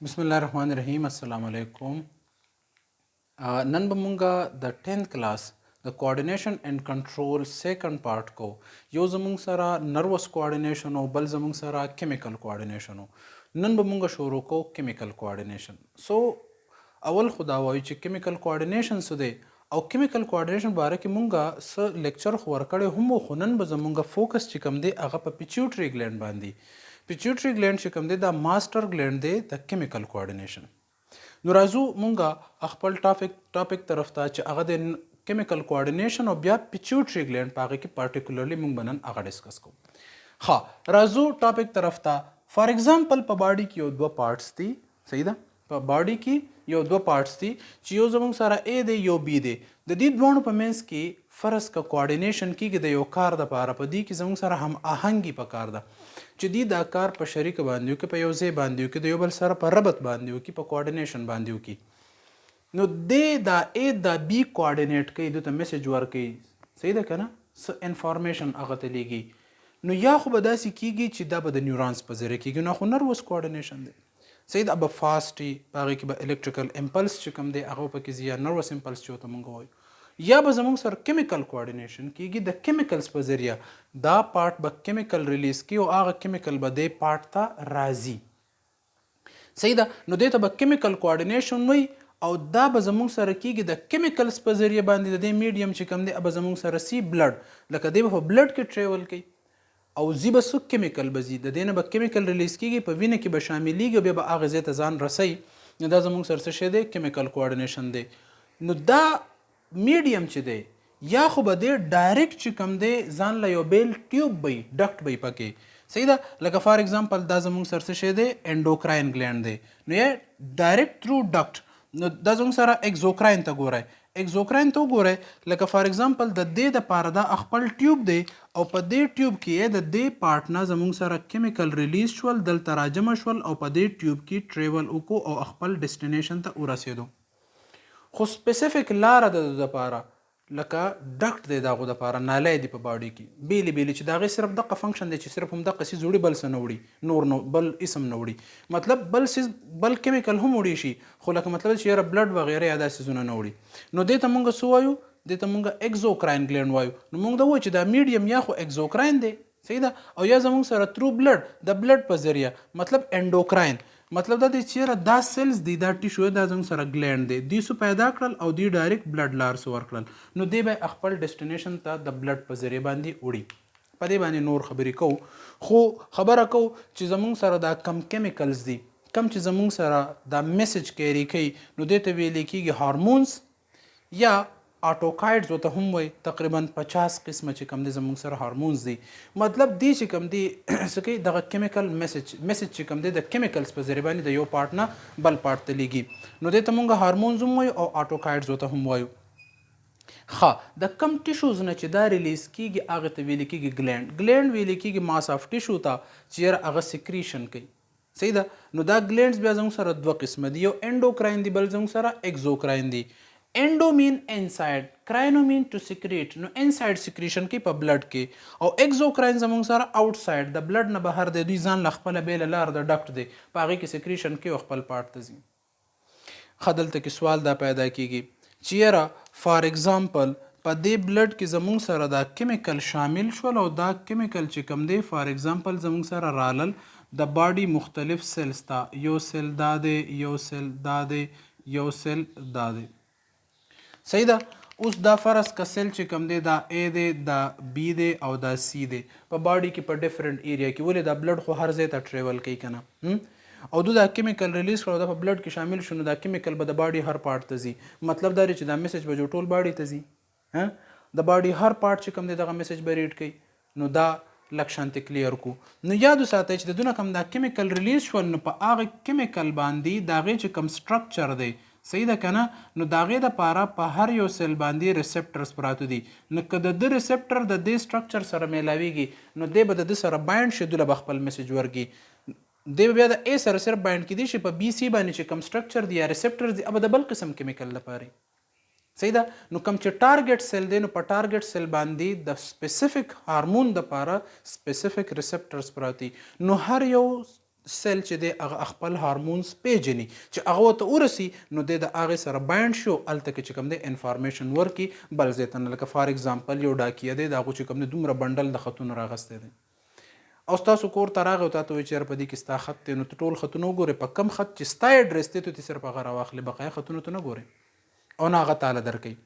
बिस्मिल्लाहिर्रहमानिर्रहीम अस्सलाम वालेकुम। नन बमुंगा the 10th class the coordination and control second part को यो जमुंग सरा नर्वस कोऑर्डिनेशन हो बल जमुंग सरा केमिकल कोऑर्डिनेशन हो नन बमुंगा शुरू को केमिकल कोऑर्डिनेशन सो अवल खुदा वायु च केमिकल कोऑर्डिनेशन सुदे او केमिकल कोऑर्डिनेशन बारे کې مونږه س لیکچر خو ورکړې هم خو نن به زمونږه فوکس چې کوم دی هغه په پیچوټری ګلینډ باندې پیچوټری ګلینډ چې کوم دی دا ماستر ګلینډ دی د केमिकल کوऑर्डिनेशन نو راځو مونږه خپل ټاپک طرف ته چې هغه د केमिकल کوऑर्डिनेशन او بیا پیچوټری ګلینډ پاګه کې پارټیکولرلی مونږ بنن هغه ډیسکس کوو ها راځو ټاپک طرف ته فار ایگزامپل په باډي کې یو دوه پارټس دي صحیح ده په باډي کې یو دوه پارټس دي چې یو زموږ سره A دی یو B دی د دې دوه په منځ کې فرض کا کوارډینیشن کیږي د یو کار د لپاره په دې کې زموږ سره هم آهنګي پکار ده چې دې دا کار په شریک باندې کې په یو ځای باندې کې د یو بل سره په ربط باندې کې په کوارډینیشن باندې کې نو د دا A دا B کوارډینیټ کوي د ته میسج ورکړي صحیح ده کنه س انفارمیشن هغه ته لګي نو یا خو به داسې کیږي چې دا به د نیورونز په ذریعه کیږي نو خو نروس کوارډینیشن دی صحیح ده به فاست وي هغه کې به الکتریکل امپلس چې کوم دی هغه په کې زیات نروس امپلس چې ته مونږ وایو یا به زموږ سره کیمیکل کوارډینیشن کیږي د کیمیکلز په ذریعه دا پارت به کیمیکل ریلیز کی او هغه کیمیکل به د پارت ته راځي صحیح ده نو دې ته به کیمیکل کوارډینیشن وي او دا به زموږ سره کیږي د کیمیکلز په ذریعه باندې د میډیم چې کوم دی به زموږ سره سی بلډ لکه دی په بلډ کې ټریول کوي او زی به سو کیمیکل بزی د دینه به کیمیکل ریلیز کیږي په وینه کې به شاملېږي بیا به هغه ځای ته ځان رسي نو دا زموږ سره څه شی دی کیمیکل کوارډینیشن دی نو دا میډیم چې دی یا خو به دی ډایرکټ چې کوم دی ځان له یو بیل ټیوب وي ډکټ وي پکې صحیح ده لکه فار ایگزامپل دا زموږ سره څه شی دی انډوکراین ګلینډ دی نو یې ډایرکټ تھرو ډکټ نو دا زموږ سره اگزوکراین ته ګورئ اگزوکراین ته وګورئ لکه فار ایگزامپل د دې د پاره دا خپل ټیوب دی او په دې ټیوب کې د دې پارت نه زموږ سره کیمیکل ریلیز شول دلته راجمع شول او په دې ټیوب کې ټریول وکړو او خپل ډیسټینیشن ته ورسېدو خو سپیسیفیک لاره د لپاره لکه ډکټ دی دغه د لپاره نالی دی په باډي کې بیلی بیلی چې دغه صرف دغه فنکشن دی چې صرف هم دغه سیز وړي بل څه نه وړي نور نو بل اسم نه وړي مطلب بل سیز بل کیمیکل هم وړي شي خو لکه مطلب چې یاره بلډ وغیره یا دا سیزونه نه وړي نو دې ته مونږ څه وایو دې ته مونږ اگزوکراین ګلینډ وایو نو مونږ دا وایو چې دا میډیم یا خو اگزوکراین دی صحیح ده او یا زموږ سره تھرو بلډ د بلډ په ذریعه مطلب انډوکراین مطلب دا دی چې دا سیلز دی دا ټیشو دا زموږ سره ګلینډ دی دی سو پیدا کړل او دی ډایرکټ بلډ لار سو ورکړل نو دی به خپل ډیسټینیشن ته د بلډ په ذریعه باندې وړي په دې باندې نور خبرې کوو خو خبره کوو چې زموږ سره دا کم کیمیکلز دي کم چې زموږ سره دا میسج کیری کوي نو دې ته ویل کېږي هارمونز یا اټوکایډز وته هم وي تقریبا 50 قسمه چې کم دي زموږ سره هارمونز دي مطلب دی چې کم دي سکه دغه کیمیکل میسج چې کم دي د کیمیکلز په ذریعہ باندې د یو پارت نه بل پارت ته لګي نو دته مونږه هارمونز هم وي او اټوکایډز وته هم وایو ها د کم ټیشوز نه چې دا ریلیز کیږي هغه ته ویل کیږي ګلینډ ویل کیږي ماس اف ټیشو ته چې هغه سکریشن کوي صحیح ده نو دا ګلینډز بیا زموږ سره دوه قسمه دي یو انډوکراین دی بل زموږ سره اگزوکراین دی انډو مین انساید کراینو مین ټو سیکریټ نو انساید سیکریشن کې په بلډ کې او اگزوکراین زموږ سره آوټساید د بلډ نه بهر دی دوی ځان له خپل بیل لار د ډکټ دی په هغه کې سیکریشن کې خپل پارت ته ځي خدلته کې سوال دا پیدا کیږي چې یاره فار ایگزامپل په دې بلډ کې زموږ سره دا کیمیکل شامل شول او دا کیمیکل چې کوم دی فار ایگزامپل زموږ سره رالل د باډي مختلف سیلز ته یو سیل دا دی یو سیل دا دی یو سیل دا دی صحیح ده اوس دا فرض کا سیل چې کوم دی دا A دی دا B دی او دا C دی په باډي کې په ډیفرنٹ ایریا کې ولې دا بلډ خو هر ځای ته ټریول کوي کنه او دا کیمیکل ریلیز کړو دا په بلډ کې شامل شونه دا کیمیکل به د باډي هر پارت ته ځي مطلب دا چې دا میسج به ټول باډي ته ځي د باډي هر پارت چې کوم دی دغه میسج به ریډ کوي نو دا لکشانت کلیر کو نو یاد ساتئ چې د دونه کوم دا کیمیکل ریلیز شول نو په هغه کیمیکل باندې دا غي چې کوم سټرکچر دی صحیح ده کنه نو داغه د پاره په هر یو سیل باندې ریسپټرز پراته دي نو کله د ریسپټر د دې سټرکچر سره ملاويږي نو د به د سره بایند شیدول بخپل میسج ورګي د بیا د A سره سره بایند کیدي چې په BC باندې چې کوم سټرکچر دی یا ریسپټر دی اب د بل قسم کیمیکل لپاره صحیح ده نو کوم چې ټارګټ سیل دی نو په ټارګټ سیل باندې د سپیسیفیک هارمون د لپاره سپیسیفیک ریسپټرز پراتی نو هر یو سیل چې دی هغه خپل هارمونز پیژني چې هغه ورته ورسي نو دی د هغې سره بایند شي او هلته کې چې کوم دی انفارمیشن ورکړي بل ځای ته نه. لکه فار اګزامپل یو ډاکیه دی د هغو چې کوم دی دومره بنډل د خطونو راغستی دی او ستاسو کور ته راغی او تا ته وایي چې یاره په دې کې ستا خط دی نو ته ټول خطونه وګورې په کم خط چې ستا اډرس دی ته صرف هغه راواخلې بقیه خطونو ته نه ګورې او نه هغه تاله درکوي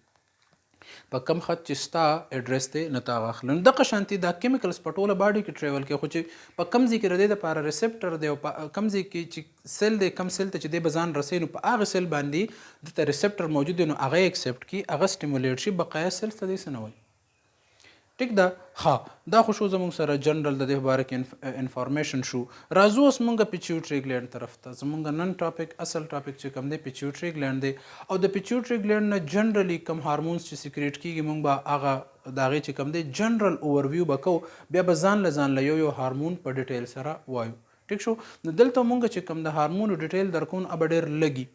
په کم خط چې ستا اډرس دی نه تا واخلي. نو دغه شانتي دا کیمیکلز په ټوله باډي کې ټریول کوي خو چې په کم ځای کې د دې دپاره ریسپټر دی او په کم ځای کې چې سیل دی کم سیل ته چې دی به ځان رسوي نو په هغه سیل باندې دلته ریسپټر موجود دی نو هغه یې اکسپټ کړي هغه سټیمولیټ شي بقیه سیلز ته دې څه نه وایي. ټیک ده ها دا خو شو زموږ سره جنرال د دې باره کې انفارمیشن شو. راځو اوس مونږ پیچیوټري ګلینډ طرف ته. زمونږ نن ټاپک اصل ټاپک چې کوم دی پیچیوټري ګلینډ دی او د پیچیوټري ګلینډ نه جنرالي کوم هارمونز چې سیکریټ کیږي مونږ به هغه د هغې چې کوم دی جنرال اوورویو به کوو بیا به ځان له یو هارمون په ډیټیل سره وایو. ټیک شو. نو دلته مونږ چې کوم د هارمونو ډیټیل درکون اب ډېر لګي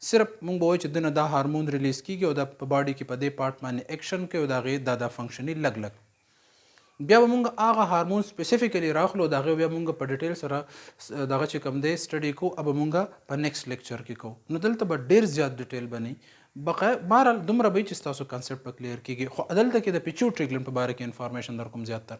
صرف مونږ به وایو چې دنه دا هارمون ریلیز کیږي او دا په باډي کې په دې پارټ باندې اکشن کوي او د هغې دا فنکشني لګ بیا به مونږ هغه هارمون سپیسیفیکلی راخلو د هغې بیا مونږ په ډیټیل سره دغه چې کوم دی سټډي کوو او به مونږ په نیکسټ لیکچر کې کوو. نو دلته به ډېر زیات ډیټیل به نه بهرحال دومره به چې ستاسو کنسپټ په کلیر کېږي. خو دلته کې د پیچیوټري ګلینډ په باره کې انفارمیشن در کوم زیاتر.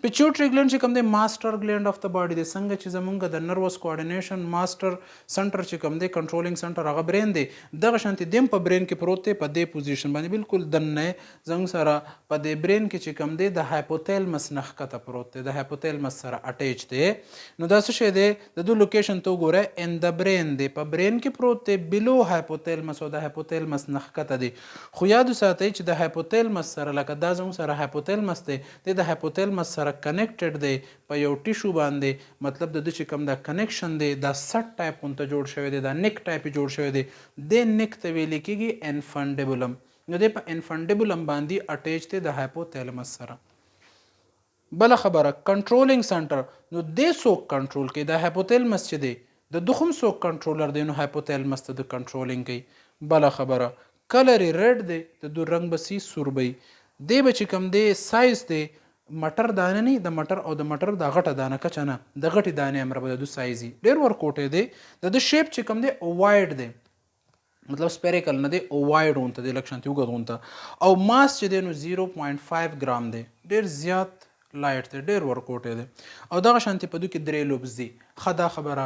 پیچیوټري ګلینډ چې کوم دی ماسټر ګلینډ اف د باډي دی څنګه چې زمونږ د نروس کوارډینیشن ماسټر سنټر چې کوم دی کنټرولینګ سنټر هغه برین دی دغه شانتې دیم په برین کې پروت دی په دې پوزیشن باندې بالکل دننه زموږ سره په دې برین کې چې کوم دی د هایپوتیلمس نه ښکته پروت دی د هایپوتیلمس سره اټیچ دی. نو دا څه شی دی د دو لوکیشن ته وګوره ان د برین دی په برین کې پروت دی بلو هایپوتیلمس او د هایپوتیلمس نه ښکته دی. خو یاد وساتئ چې د هایپوتیلمس سره لکه دا زموږ سره هایپوتیلمس دی د هایپوتیلمس سره کنیکټډ دی په یو ټیشو باندې مطلب د چې کوم دا کنیکشن دی دا سټ ټایپ غونته جوړ شوی دی دا نیک ټایپ جوړ شوی دی د نیک ته ویل کېږي انفنډیبولم. نو دی په انفنډیبولم باندې اټیچ دی د هایپوتیلمس سره. بله خبره کنټرولینګ سنټر نو دی څوک کنټرول کوي د هایپوتیلمس چې دی د دغه هم څوک کنټرولر دی نو هایپوتیلمس ته د کنټرولینګ کوي. بله خبره کلر یې ریډ دی د دو رنګ به سی سوربی دی به چې کوم دی سایز دی مټر دانه نه د مټر او د مټر د غټه دانه کچه نه د غټې دانې امر به د دو سایزي ډېر ورکوټی دی د شیپ چې کوم دی اووایډ دی مطلب سپیریکل نه دی اووایډ غونته دی لږ شانتې اوږد غونته او ماس چې دی نو 0.5 ګرام دی ډېر زیات لایټ دی ډېر ورکوټی دی او دغه شانتې په دو کې 3 لوبز دي. ښه دا خبره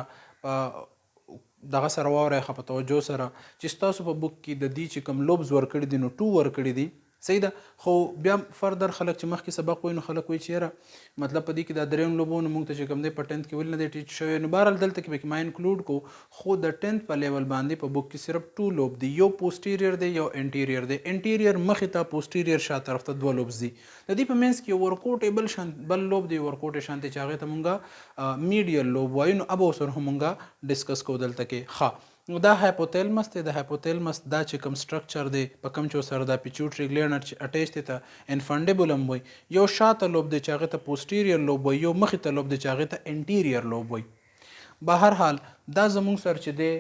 دغه سره واورئ ښه په توجه سره چې ستاسو په بک کې د دې چې کوم لوبز ورکړي دي نو 2 ورکړي دي صحیح ده. خو بیا فردر خلک چې مخکې سبق وایي نو خلک وایي چې یاره مطلب په دې کې دا درېیم لوبونه موږ ته چې کوم دی په 10th کې ولې نه دی ټیچ شوی نو بهرحال دلته کې به ما انکلوډ کو خو د 10th په لیول باندې په بک کې صرف 2 لوب دي یو پوسټیریر دی یو انټیریر دی. انټیریر مخې ته پوسټیریر شا طرف ته 2 لوبز دي. د دې په منځ کې یو ورکوټ بل لوب دی ورکوټ شانتې چې هغې ته مونږه میډیل لوب وایو نو اب اوس هم مونږه ډسکس کوو دلته کې. ښه نو دا هایپوتیلمس دی د هایپوتیلمس دا چې کوم سټرکچر دی په کوم چې سره دا پیچیوټري ګلینډ اټیچ دی ته انفنډیبولم وایي یو شاته لوب دی چې هغې ته پوسټیریر لوب وایي یو مخې ته لوب دی چې هغې ته انټیریر لوب وایي. بهرحال دا زموږ سره چې دی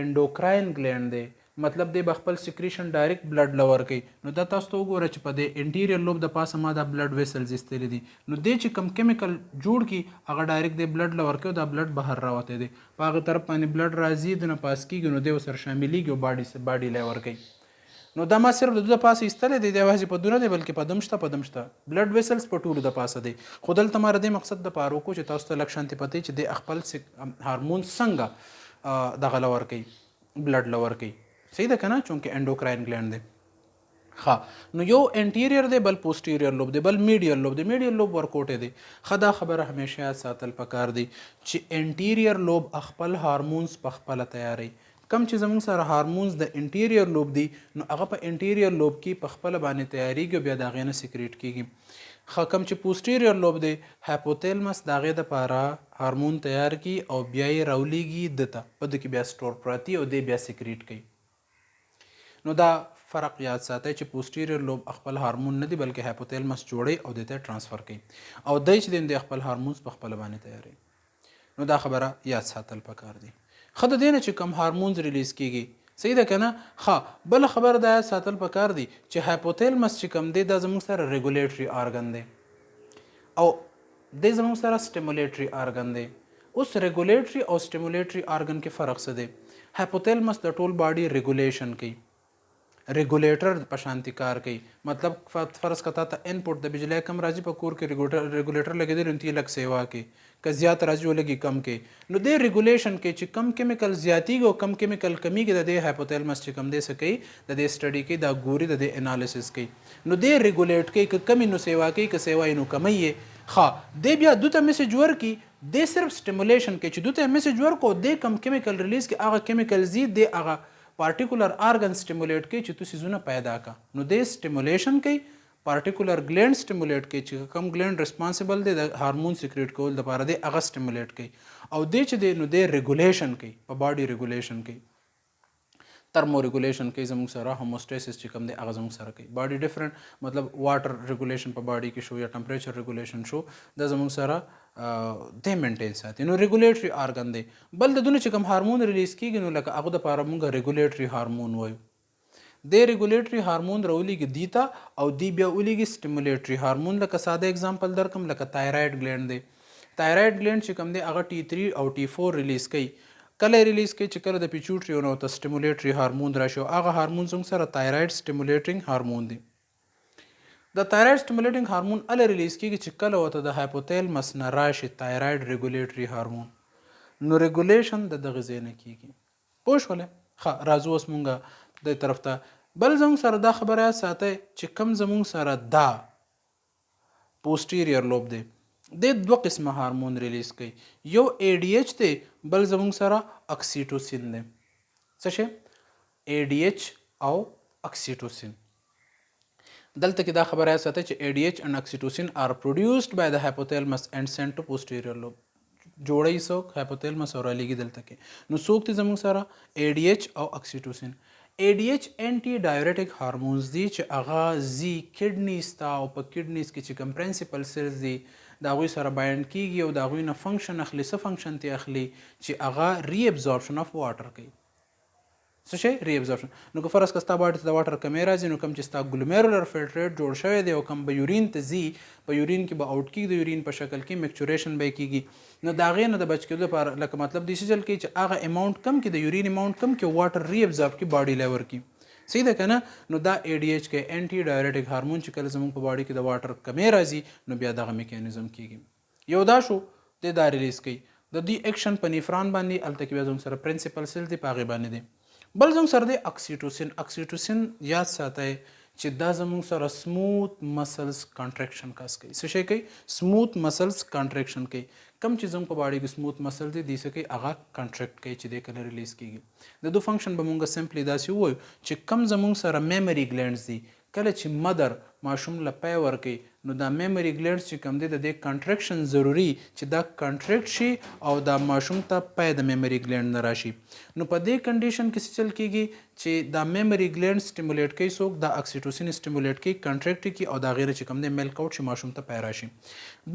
انډوکراین ګلینډ دی مطلب دی به خپل سیکریشن ډایرکټ بلډ لور کوي. نو دا تاسو ته وګوره چې په دې انټیریر لوب د پاسه ما دا بلډ ویسلز ایستلي دي نو دی چې کوم کیمیکل جوړ کی هغه ډایرکټ دی بلډ لور کوي دا بلډ بهر راوتی دی په هغه طرف باندې بلډ راځي د نه پاس کېږي نو دی ورسره شاملیږي او باډي لور کوي. نو دا ما صرف د پاسه ایستلی دی یوازې په دونه دی بلکې په دم شته بلډ ویسلز په ټولو د پاسه دی. خو دلته ما د دې مقصد دپاره وکړو چې تاسو ته لږ شانتې پتې چې د خپل هارمون څنګه دغه لور کوي بلډ لور کوي صحیح ده که نه چونکې انډوکراین ګلینډ دی. ښه نو یو انټیریر دی بل پوسټیریر لوب دی بل میډیل لوب دی میډیل لوب ورکوټی دی. ښه دا خبره همیشه یاد ساتل پکار دی چې انټیریر لوب خپل هارمونز په خپله تیاری کم چې زموږ سره هارمونز د انټیریر لوب دی نو هغه په انټیریر لوب کې په خپله باندې تیاریږي او بیا د هغې نه سیکریټ کېږي. ښه کم چې پوسټیریر لوب دی هایپوتیلمس د هغې دپاره هارمون تیار کړي او بیا یې راولیږي ده ته په ده کې بیا سټور پراتی او دی بیا سیکریټ کوي. نو دا فرق یاد ساتئ چې پوسټیریر لوب خپل هارمون نه دی بلکې هایپوتیلمس جوړي او د ته ټرانسفر کوي او دی چې د خپل هارمونز په خپل باندې تیاری نو دا خبره یاد ساتل پکار دی. خو د دې نه چې کوم هارمونز ریلیز کیږي صحیح ده که نه. ښه بل خبره دا یاد ساتل پکار دی چې هایپوتیلمس چې کوم دی دا زموږ سره ریګولیټري آرګن دی او دی زموږ سره سټیمولیټري آرګن دی اوس ریګولیټري او سټیمولیټري ارګن کې فرق څه دی؟ هایپوتیلمس د ټول باډي ریګولیشن کوي، ریګولیټر په شانتي کار کوي. مطلب فرض کته ته انپوټ د بجلی کم راځي په کور کې ریګولیټر لګیدل نو تی لک سیوا کوي، که زیات راځي ولګي کم کوي. نو د ریګولیشن کې چې کم کیمیکل زیاتیږي او کم کیمیکل کمیږي د هایپوتیلمس چې کم دی څه کوي د دې سټډي کوي، دا ګوري د انالیسس کوي. نو د ریګولیټ کوي که کمی نو سیوا کوي، که سیوا نو کمی. ښه دی بیا دوته میسج ورکي، د صرف سټیمولیشن کې چې دوته میسج ورکو د کم کیمیکل ریلیز کې هغه کیمیکل زیات دی هغه پارټیکولر ارګن سټیمولیټ کوي چې تو سيزونه پیدا کا. نو د سټیمولیشن کوي، پارټیکولر ګلینډ سټیمولیټ کوي چې کوم ګلینډ ریسپانسیبل دی د هارمون سیکریټ کول د لپاره دی هغه سټیمولیټ کوي. او د چې دی نو د ریګولیشن کوي، په باډي ریګولیشن کوي، ترمو ریګولیشن کوي زموږ سره، هوموسټیسس چې کوم دی هغه زموږ سره کوي. باډي ډیفرنٹ مطلب واټر ریګولیشن په باډي کې شو یا ټمپریچر ریګولیشن شو د زموږ سره د مینټین ساتي. نو ریګولیټري ارګن دی. بل د دونه چې کوم هارمون ریلیز کیږي نو لکه هغه د لپاره موږ ریګولیټري هارمون وایو. د ریګولیټري هارمون راولېږي دیتا او دی بیا ولېږي سټیمولیټري هارمون. لکه ساده اگزامپل درکم، لکه تایرايډ ګلینډ دی. تایرايډ ګلینډ چې کوم دی هغه T3 او T4 ریلیز کوي. کله ریلیز کوي چې کله د پیچوټري او ته سټیمولیټري هارمون راشي، هغه هارمون څنګه سره تایرايډ سټیمولیټینګ هارمون دی. د تایرايډ سټیمولیټینګ هارمون ال ریلیز کیږي چې کله وته د هایپوتیلمس نه راشي تایرايډ ریګولیټري هارمون. نو ریګولیشن د دغه ځای نه کیږي. پوه شولې؟ ښه راځو اوس مونږ د طرف ته. بل زموږ سره دا خبره ساتي چې کم زموږ سره دا پوسټیریر لوب دی د دوه قسمه هارمون ریلیز کوي، یو ADH دی، بل زموږ سره اکسیټوسین دی. څه شی؟ ADH او اکسیټوسین. دلته کې دا خبره ساته چې ADH and oxytocin are produced by the hypothalamus and sent to posterior lobe. جوړی څوک؟ هایپوتیلمس او رالیږي دلته کې. نو څوک دي زموږ سره؟ ADH او oxytocin. ADH انټي ډایورټیک هارمونز دي چې هغه زی کډنیز ته او په کډنیز کې چې کوم پرنسپل سیلز دي د هغوی سره بایند کیږي او د هغوی نه فنکشن اخلي. څه فنکشن تی اخلي؟ چې هغه ری ابزورپشن اف واټر کوي. څه شي؟ ری ابزورپشن. نو که فرض کستا باډي ته د واټر کمی راځي نو کم چې ستا ګلومیرولر فلټریټ جوړ شوی دی او کم به یورین ته ځي، په یورین کې به آوټ کیږي، د یورین په شکل کې میکچوریشن به کیږي. نو د هغې نه د بچ کېدو لپاره لکه مطلب دې سجل کوي چې هغه اماونټ کم کې د یورین اماونټ کم کې واټر ری ابزورب کې باډي لیور کې. صحیح ده که نه؟ نو دا ADH کې انټي ډایورټیک هارمون چې کله زموږ په باډي کې د واټر کمی راځي نو بیا دغه میکانیزم کیږي. یو دا شو د دا ریلیز کوي. د دې اکشن په نیفران باندې الته کې بیا زموږ سره پرنسپل سیل دی په هغې باندې دی. بل زموږ سره دی اکسیټوسین. اکسیټوسین یاد ساتئ چې دا زموږ سره سموث مسلز کانټریکشن کاس کوي. څه شی کوي؟ سموث مسلز کانټریکشن کوي. کم چې زموږ په باډي کې سموث مسل دی دې څه کوي؟ هغه کانټریکټ کوي چې دی کله ریلیز کیږي. د دو فنکشن به مونږ سمپلی داسې ووایو چې کم زموږ سره میموري ګلینډز دي، کله چې مدر ماشوم له پی ورکوي نو دا میموري ګلینډز چې کوم دی د دې کانټریکشن ضروري چې دا کانټریکټ شي او دا ماشوم ته پی د میموري ګلینډ نه راشي. نو په دې کنډیشن کې څه چل کیږي چې دا میموري ګلینډ سټیمولیټ کوي څوک؟ دا اکسیټوسین سټیمولیټ کوي، کانټریکټ کوي او دا غیره چې کوم دی میلک آوټ شي ماشوم ته پی راشي.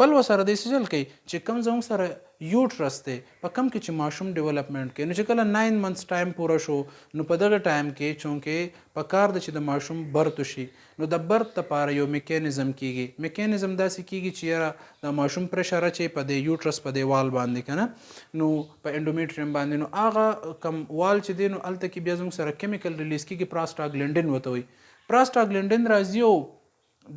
بل وسره دې څه چل کوي چې کوم زموږ سره یوټرس دی په کم کې چې ماشوم ډیولپمنټ کوي، نو چې کله 9 months ټایم پوره شو نو په دغه ټایم کې چونکې په کار ده چې د ماشوم برت وشي نو د برت لپاره یو میکانیزم کیږي. میکانیزم داسې کیږي چې یاره د ماشوم پریشر اچي په د یوټرس په دی وال باندې کنه، نو په انډومیټریم باندې، نو هغه کم وال چې دی نو الته کې بیا زموږ سره کیمیکل ریلیز کیږي پراسټاګلینډین وته وي. پراسټاګلینډین راځي او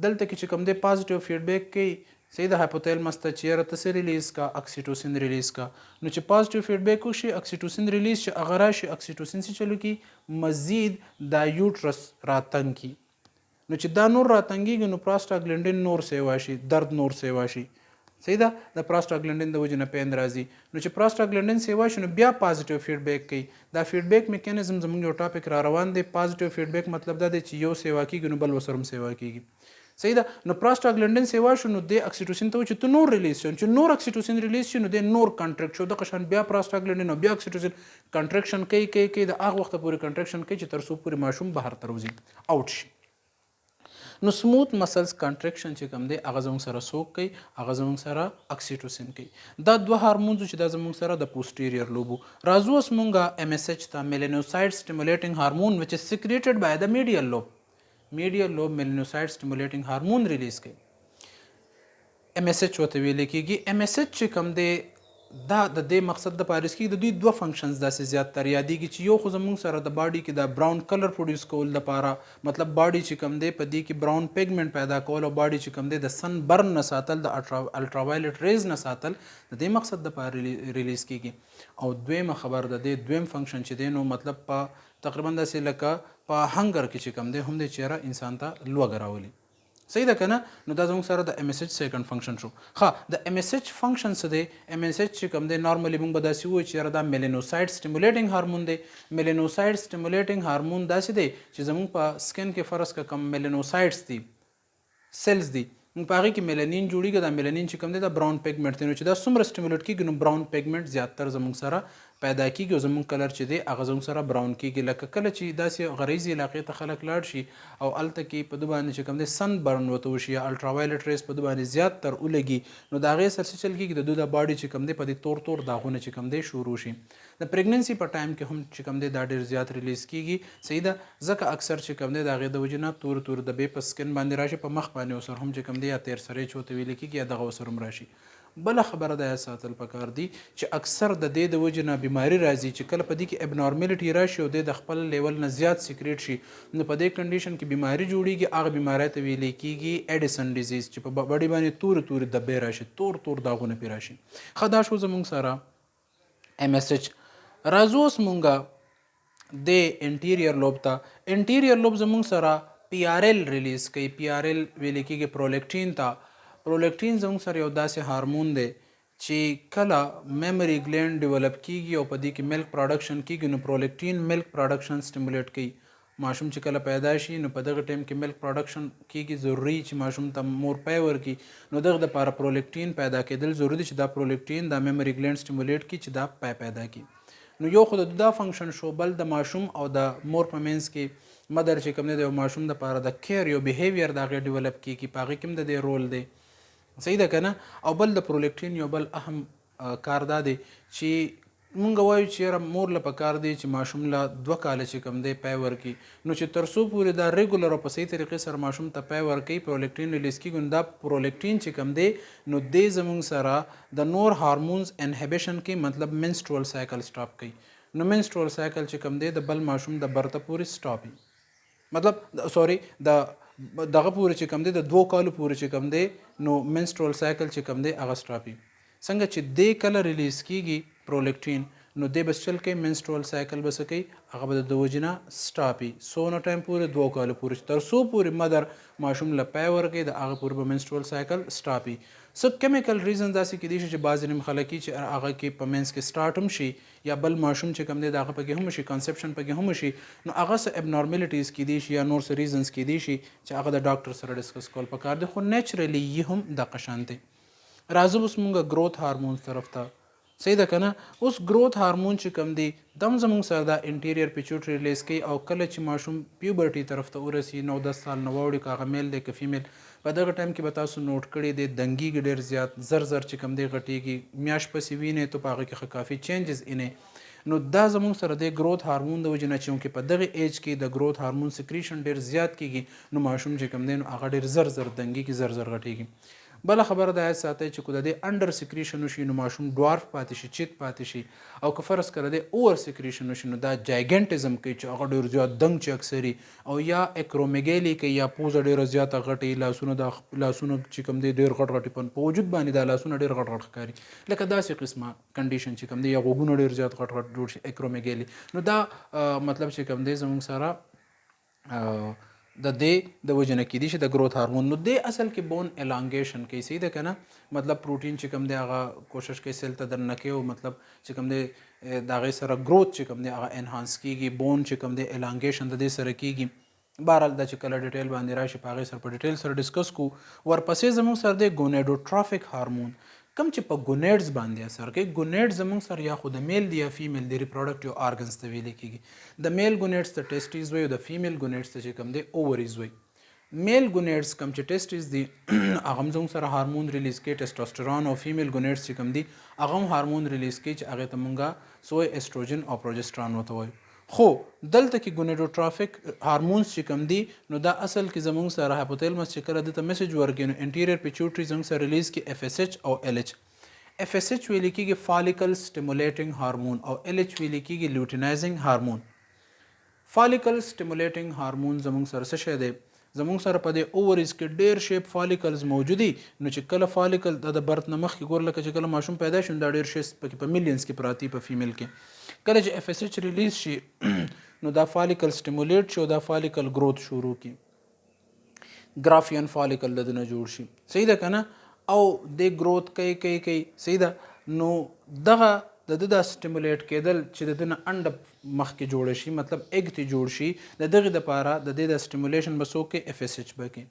دلته کې چې کوم دی پازیټیو فیډبیک کوي صحیح د هایپوتیلمس ته چې یاره ته څه ریلیز کا؟ اکسیټوسین ریلیز کا. نو چې پازیټیو فیډبیک وشي اکسیټوسین ریلیز چې هغه راشي اکسیټوسین څه چلو کی مزید دا یوټرس راتنګ کی. نو چې دا نور راتنګیږي نو پراسټاګلینډین نور سیوا شي، درد نور سیوا شي. صحیح ده؟ د پراسټاګلینډین د وجې نه پین راځي. نو چې پراسټاګلینډین سیوا شي نو بیا پازیټیو فیډبیک کوي. دا فیډبیک میکانیزم زموږ یو ټاپک را روان دی. پازیټیو فیډبیک مطلب دا دی چې یو سیوا کیږي نو بل ورسره هم سیوا کیږي. صحیح ده؟ نو پراسټاګلینډین سیوا شو نو د اکسیټوسین ته چې تو نور ریلیز شو، چې نور اکسیټوسین ریلیز شي نو د نور کانټریکټ شو. د قشان بیا پراسټاګلینډین او بیا اکسیټوسین کانټریکشن کوي د هغه وخت پورې کانټریکشن کوي چې تر څو پورې ماشوم بهر ته وځي آوټ شي. نو سموث مسلز کانټریکشن چې کوم دی هغه زموږ سره څوک کوي؟ هغه زموږ سره اکسیټوسین کوي. دا دوه هارمونز چې دا زموږ سره د پوسټیریر لوب. راځو اوس مونږه MSH ته میلانوسایټ سټیمولیټینګ هارمون which is secreted by the medial lobe. میډیال لوب میلانوسایټ سټیمولیټینګ هارمون ریلیز کوي. MSH ورته ویل کېږي. MSH چې کوم دی دا د دې مقصد د پاره کې د دوی دوه فنکشنز داسې زیات تر یادېږي چې یو خو زموږ سره د باډي کې د براون کلر پروډوس کول لپاره مطلب باډي چې کم دی په دې کې براون پیګمنټ پیدا کول او باډي چې کم دی د سن برن نه ساتل د الټرا وایلټ ریز نه ساتل د دې مقصد د پاره ریلیز کیږي او دویمه خبر د دې دویم فنکشن چې دی نو مطلب په تقریبا داسې لکه په هنګر کې چې کم دی هم د چیرې انسان ته لوګ راولي صحیح ده کنه نو دا زموږ سره د ام اس ایچ سیکنډ فنکشن شو ها د ام اس ایچ فنکشن څه دی ام اس ایچ چې کوم دی نارملی موږ به داسې وایو چې دا میلانوسایډ سټیمولیټینګ هارمون دی میلانوسایډ سټیمولیټینګ هارمون داسې دی چې زموږ په سکن کې فرض کا کم میلانوسایډز دي سیلز دي موږ په هغه کې میلانین جوړیږي دا میلانین چې کوم دی دا براون پیګمنټ دی نو چې دا څومره سټیمولیټ کیږي نو براون پیګمنټ زیاتره زموږ سره پیدا کیږي او زموږ کلر چې دی هغه زموږ سره براون کیږي لکه کله چې داسې غریزي علاقې ته خلک لاړ شي او الته کې په دوه باندې چې کوم دی سن برن وته وشي یا الټرا وایلټ ریز په دوه باندې زیات تر ولګي نو د هغې سره څه چل کیږي د دوی د باډي چې کوم دی په دې تور داغونه چې کوم دی شروع شي د پریګننسي په ټایم کې هم چې کوم دی دا ډېر زیات ریلیز کیږي صحیح ده ځکه اکثر چې کوم دی د هغې د وجې نه تور دبې په سکن باندې راشي په مخ باندې ورسره هم چې کوم دی یا تیر سرې چې ورته ویل کیږي یا دغه ورسره هم راشي بله خبره دا ساتل پکار دي چې اکثر د دې د وجې نه بیماری راځي چې کله په دې کې ابنارملټي راشي او د خپل لیول نه زیات سیکریټ شي نو په دې کنډیشن کې بیماری جوړیږي هغه بیماری ته ویل کیږي اډیسن ډیزیز چې په باډي باندې تور دبې راشي تور داغونه پی راشي خدا شو زمونږ سره ام اس ایچ رازوس مونږه د انټیریयर لوب ته انټیریयर لوب زمونږ سره پی آر ال ریلیز کوي پی آر ال ویل کیږي پرولیکټین ته پرولیکټین زموږ سره یو داسې هارمون دی چې کله میموري ګلینډ ډیولپ کیږي او په دې کې ملک پروډکشن کیږي نو پرولیکټین ملک پروډکشن سټیمولیټ کوي ماشوم چې کله پیدا شي نو په دغه ټایم کې ملک پروډکشن کیږي ضروري چې ماشوم ته مور پی ورکړي نو دغه دپاره پرولیکټین پیدا کېدل ضروري دي چې دا پرولیکټین دا میموري ګلینډ سټیمولیټ کړي چې دا پی پیدا کړي نو یو خو دا فنکشن شو بل د ماشوم او د مور په منځ کې مدر چې کوم دی د ماشوم دپاره د کیر یو بیهیویر د هغې ډیولپ کیږي په هغې کې هم د دې رول دی صحیح ده کنه او بل د پرولیکټین یو بل اهم کار دا دی چې مونږ وایو چې یاره مور له پکار دی چې ماشوم له 2 کاله چې کوم دی پی ورکړي نو چې تر څو پورې دا ریګولر او په صحیح طریقې سره ماشوم ته پی ورکوي پرولیکټین ریلیز کیږي نو دا پرولیکټین چې کوم دی نو دی زموږ سره د نور هارمونز انهبیشن کوي مطلب منسټرول سایکل سټاپ کوي نو منسټرول سایکل چې کوم دی د بل ماشوم د برته پورې سټاپي مطلب سوري د دغه پورې چې کم دی د 2 کالو پورې چې کم دی نو منسټرول سایکل چې کم دی هغه سټاپي څنګه چې دی کله ریلیز کیږي پرولیکټین نو دی بس چل کوي منسټرول سایکل بس کوي هغه به د وجې نه سټاپي سونه ټایم پورې 2 کالو پورې تر څو پورې مدر ماشوم له پی ورکوي د هغه پورې به منسټرول سایکل سټاپي څه کیمیکل ریزن داسې کیدای شي چې بعضې نیم خلک چې هغه کې په منځ کې سټارټ هم شي یا بل ماشوم چې کوم دی د هغه پکې هم شي کنسپشن پکې هم شي نو هغه څه ابنارملیټیز کیدای شي یا نور څه ریزنز کیدای شي چې هغه د ډاکټر سره ډسکس کول پکار دي خو نیچرلی یې هم دغه شان دی راځو اوس مونږ ګروث هارمون طرف ته صحیح ده کنه اوس ګروث هارمون چې کوم دی دم زموږ سره د انټیریयर پیچوټری ریلیز کوي او کله چې ماشوم پیوبرټي طرف ته ورسي 9-10 سال نه واوړي که هغه میل دی که فیمیل په دغه ټایم کې به تاسو نوٹ کړی دی دنګیږي ډېر زیات زر چې کوم دی غټیږي میاشت پسې وینې تو په هغه کې کافي چینجز انې نو دا زموږ سره د ګروث هارمون د وجې نه چې په دغه ایج کې د ګروث هارمون سکریشن ډېر زیات کیږي نو ماشوم چې کوم دی نو هغه ډېر زر دنګیږي زر غټیږي بل خبره دا ساتي چې کو د انډر سکریشن وشي نو ماشوم ډوارف پاتې شي چیت پاتې شي او که فرض کړه د اوور سکریشن وشي نو دا جایګنټزم کوي چې هغه ډېر زیات دنګ چې اکثري او یا اکرومیګالی کوي یا پوزه ډېره زیاته غټي لاسونه چې کوم دی ډېر غټ په وجود باندې دا لاسونه ډېر غټ ښکاري لکه داسې قسمه کنډیشن چې کوم دی یا غوږونه ډېر زیات غټ جوړ شي اکرومیګالی نو دا مطلب چې کوم دی زموږ سره د دې د وجه نه کیدای شي د ګروث هارمون نو د اصل کې بون الانګیشن کوي صحیح ده کنه مطلب پروتین چې کوم دی هغه کوشش کوي سیل ته درنه کوي او مطلب چې کوم دی د هغې سره ګروث چې کوم دی هغه انهانس کیږي بون چې کوم دی الانګیشن د دې سره کیږي بهرحال دا چې کله ډیټیل باندې راشي په هغې سره په ډیټیل سره ډسکس کو ورپسې زموږ سره دی ګونیډوټرافیک هارمون کم چې په ګونیډز باندې اثر کوي ګونیډ زموږ سره یا خو د میل دی یا فیمیل دی ریپروډکټیو آرګنز ته ویل کیږي د میل ګونیډز ته ټیسټیز وایي او د فیمیل ګونیډز ته چې کوم دی اووریز وایي میل ګونیډز کم چې ټیسټیز دي هغه هم زموږ سره هارمون ریلیز کوي ټیسټوسټرون او فیمیل ګونیډز چې کوم دي هغه هم هارمون ریلیز کوي چې هغې ته مونږه سوی ایسټروجن او پروجسترون ورته وایو خو دلته کې ګونیډوټرافیک هارمونز چې کوم دي نو دا اصل کې زموږ سره هایپوتیلمس چې کله دته میسج ورکوي نو انټیریयर پیچوټري زموږ سره ریلیز کوي اف اس ایچ او ال ایچ FSH ویل کېږي فالیکل سټیمولیټینګ هارمون او LH ویل کېږي لوټینایزینګ هارمون. فالیکل سټیمولیټینګ هارمون زموږ سره څه شی دی؟ زموږ سره په دې اووریز کې ډیر شیپ فالیکلز موجود دي. نو چې کله فالیکل د برت نه مخکې ګور لکه چې کله ماشوم پیدا شي دا ډیر شي په میلیونز کې پراتی په فیمیل کې. کله چې FSH ریلیز شي نو دا فالیکل سټیمولیټ شي او دا فالیکل گروث شروع کی. ګرافین فالیکل د نه جوړ شي. صحیح ده کنه؟ او د گروث کوي صحیح ده. نو دغه د سټیمولیټ کېدل چې د نه انډ مخکې جوړ شي مطلب اګ ته جوړ شي د دغه د پاره د سټیمولیشن بسو کې FSH بکې.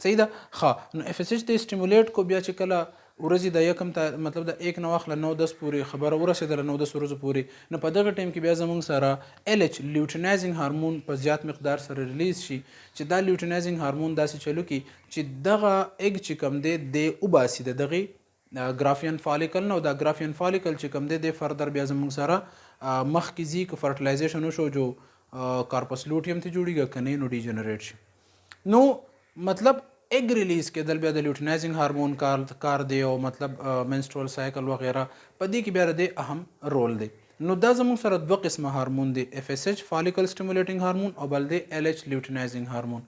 صحیح ده؟ ها نو FSH د سټیمولیټ کو بیا چې کله ورځې د یکم ته مطلب د 1 نو اخله 9-10 پورې خبره ورسېدله 9-10 ورځې پورې نو په دغه ټایم کې بیا زموږ سره LH لیوټینایزینګ هارمون په زیات مقدار سره ریلیز شي چې دا لیوټینایزینګ هارمون داسې چلو کی چې دغه اګ چې کم دی د وباسي دغه ګرافین فالیکل نو دا ګرافین فالیکل چې کم دی د فردر بیا زموږ سره مخ کې زی کو فرټیلایزیشن وشو جو کارپس لوټیم ته جوړیږي کنه نو ډیجنریټ شي. نو مطلب اګ ریلیز کېدل بیا د لیوټینایزینګ هارمون کار دی او مطلب منسترول سایکل وغیرہ په دې کې بیا د اهم رول دی. نو دا زموږ سره دوه قسمه هارمون دی FSH فالیکل سټیمولیټینګ هارمون او بل دی LH لیوټینایزینګ هارمون.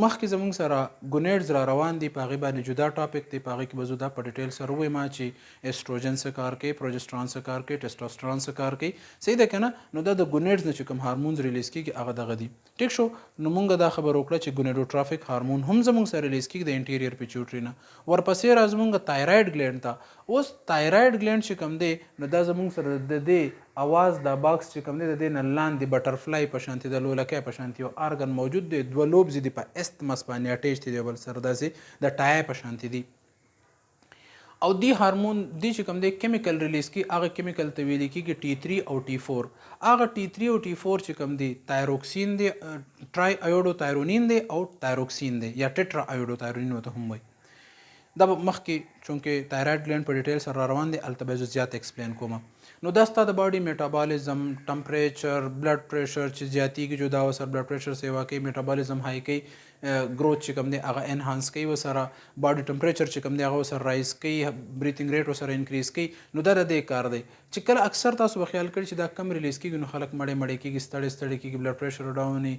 مخکې زموږ سره ګونیډز را روان دي په هغې باندې جدا ټاپک دی په هغې کې به زه دا په ډیټیل سره ووایم چې ایسټروجن څه کار کوي پروجسترون څه کار کوي ټیسټوسټرون څه کار کوي. صحیح ده که نه؟ نو دا د ګونیډز نه چې کوم هارمونز ریلیز کېږي هغه دغه دي. ټیک شو. نو مونږ دا خبر وکړه چې ګونیډوټرافیک هارمون هم زموږ سره ریلیز کېږي د انټیریر پیچوټري نه. ورپسې راځو مونږ تایراید ګلینډ ته. اوس تایراید ګلینډ چې کوم دی نو دا زموږ سره د دې اواز دا باکس چې کوم دی د دې نه لاندې بټرفلای په شانتي د لولکۍ په شانتي یو ارګن موجود دی. دوه لوبز دي په استمس باندې اټیچ دي بل سره داسې د ټای په شانتي دي. او دی هارمون دی چې کوم دی کیمیکل ریلیز کی هغه کیمیکل ته ویل کېږي T3 او T4. هغه T3 او T4 چې کوم دی تایروکسین دی ټرای ایوډو تایرونین دی او تایروکسین دی یا ټیټرا ایوډو تایرونین ته هم وایي. دا مخکې چونکې تایراید ګلینډ په ډیټیل سره روان دی هلته به زه زیات ایکسپلین کوم. نو دا ستا د باډي میټابالیزم ټمپریچر بلډ پریشر چې زیاتیږي جو دا وسره بلډ پریشر سیوا کوي میټابالیزم های کوي گروث چې کوم دی هغه انهانس کوي وسره باډي ټمپریچر چې کوم دی هغه وسره رایز کوي بریثینګ ریټ وسره انکریز کوي. نو دا د دې کار دی چې کله اکثر تاسو به خیال کړئ چې دا کم ریلیز کېږي نو خلک مړې کېږي ستړي کېږي بلډ پریشر ډاون وي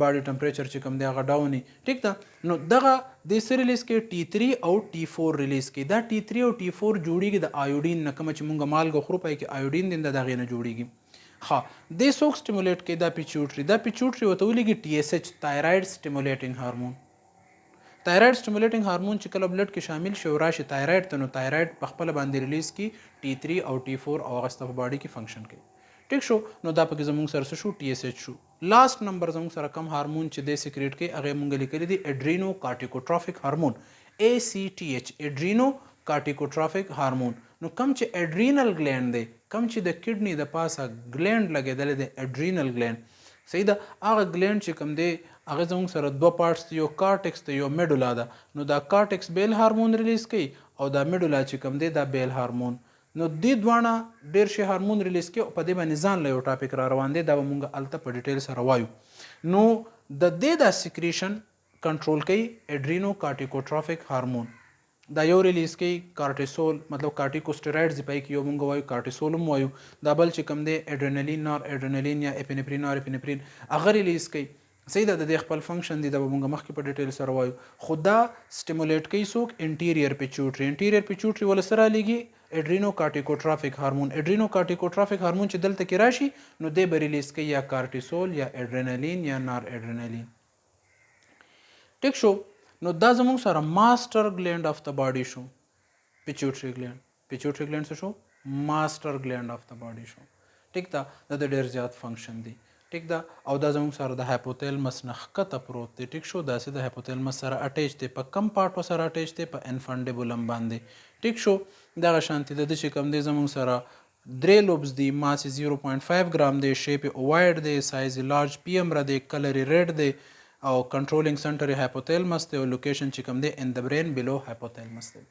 باډي ټمپریچر چې کوم دی هغه ډاون وي. ټیک ده. نو دغه د څه ریلیز کوي T3 او T4 ریلیز کوي. دا T3 او T4 جوړیږي د آیوډین نه کوم چې مونږ مالګه خورو پای کې آیوډین دی د هغې نه جوړیږي. ها د څوک سټیمولیټ کوي دا پیچوټري. دا پیچوټري ورته ولیږي TSH تایراید سټیمولیټینګ هارمون. تایراید سټیمولیټینګ هارمون چې کله بلډ کې شامل شي او راشي تایراید ته نو تایراید په خپله باندې ریلیز کی T3 او T4 او هغه ستا په باډي کې فنکشن کوي. ټیک شو. نو دا پکې زموږ سره څه شو TSH شو. لاست نمبر زموږ سره کم هارمون چې دی سیکریټ کوي هغې مونږ لیکلی دی اډرینو کارټیکوټرافیک هارمون ACTH اډرینو کارټیکوټرافیک هارمون. نو کم چې اډرینل ګلینډ دی کم چې د کډنی د پاسه ګلینډ لګېدلی دی اډرینل ګلینډ. صحیح ده. هغه ګلینډ چې کوم دی هغه زموږ سره دوه پارټس دی یو کارټکس دی یو میډولا ده. نو دا کارټکس بیل هارمون ریلیز کوي او دا میډولا چې کوم دی دا بیل هارمون. نو دې دواړه ډېر شي هارمون ریلیز کوي او په دې باندې ځان له یو ټاپک را روان دی دا به مونږ هلته په ډیټیل سره وایو. نو د دې دا سیکریشن کنټرول کوي اډرینو کارټیکوټرافیک هارمون. دا یو ریلیز کوي کارټیسول مطلب کارټیکوسټیرایډز پای کې یو مونږ وایو کارټیسول هم وایو. دا بل چې کوم دی اډرینالین نار اډرینالین یا اپینفرین نار اپینفرین هغه ریلیز کوي. صحیح ده. د دې خپل فنکشن دی دا به مونږ مخکې په ډیټیل سره وایو. خو دا سټیمولیټ کوي څوک انټیریر پیچوټري. انټیریر پیچوټري ول سره لیږي اډرینو کارټیکوټرافیک هارمون. اډرینو کارټیکوټرافیک هارمون چې دلته کې راشي نو دی به ریلیز کوي یا کارټیسول یا اډرینالین یا نار اډرینالین. ټیک شو. نو دا زموږ سره ماسټر ګلینډ اف د باډي شو پیچوټري ګلینډ. پیچوټري ګلینډ څه شو ماسټر ګلینډ اف د باډي شو. ټیک ده. دا د ډېر زیات فنکشن دی. ټیک ده. او دا زموږ سره د هایپوتیلمس نه ښکته پروت دی. ټیک شو. داسې د هایپوتیلمس سره اټیچ دی په کم پارټ سره اټیچ دی په انفنډیبولم باندې. ټیک شو. دغه شانتي د ده چې کوم دی زموږ سره درې لوبز دی ماس 0.5 ګرام دی شیپ اوایډ دی سایز لارج پی امره دی کلر ریډ دی او کنټرولینګ سنټر هایپوتیلمس دی او لوکیشن چې کوم دی ان د برین بلو هایپوتیلمس دی.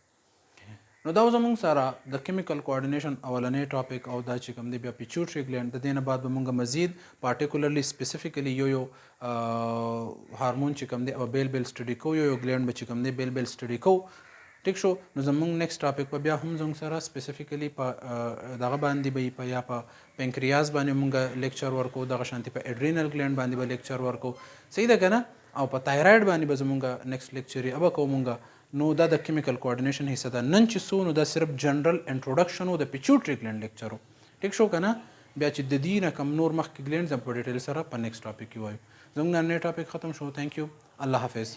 نو دا زموږ سره د کیمیکل کوارډینیشن اولنې ټاپک او دا چې کوم دی بیا پیچوټري ګلینډ. د دې نه بعد به مونږ مزید پارټیکولرلی سپیسیفیکلی یو هارمون چې کوم دی او بیل سټډي کوو یو ګلینډ به چې کوم دی بیل سټډي کوو ټیک شو. نو زمونږ نیکسٹ ټاپک په بیا هم زموږ سره سپیسیفیکلی په دغه باندې به په یا په پنکریاس باندې مونږ لیکچر ورکو، دغه شانتي په اډرینل گلینډ باندې به لیکچر ورکو، صحیح ده کنه، او په تایراید باندې به زمونږ نیکسٹ لیکچر یې ابا کوو مونږ. نو دا د کیمیکل کوارډینیشن حصہ ده. نن چې سو نو دا صرف جنرال انټروډکشن او د پیچوټری گلینډ لیکچر وو. ټیک شو کنه. بیا چې د دې نه کم نور مخکې گلینډز په ډیټیل سره په نیکسٹ ټاپک کې وایو. زموږ نن ټاپک ختم شو. تھینک یو. الله حافظ.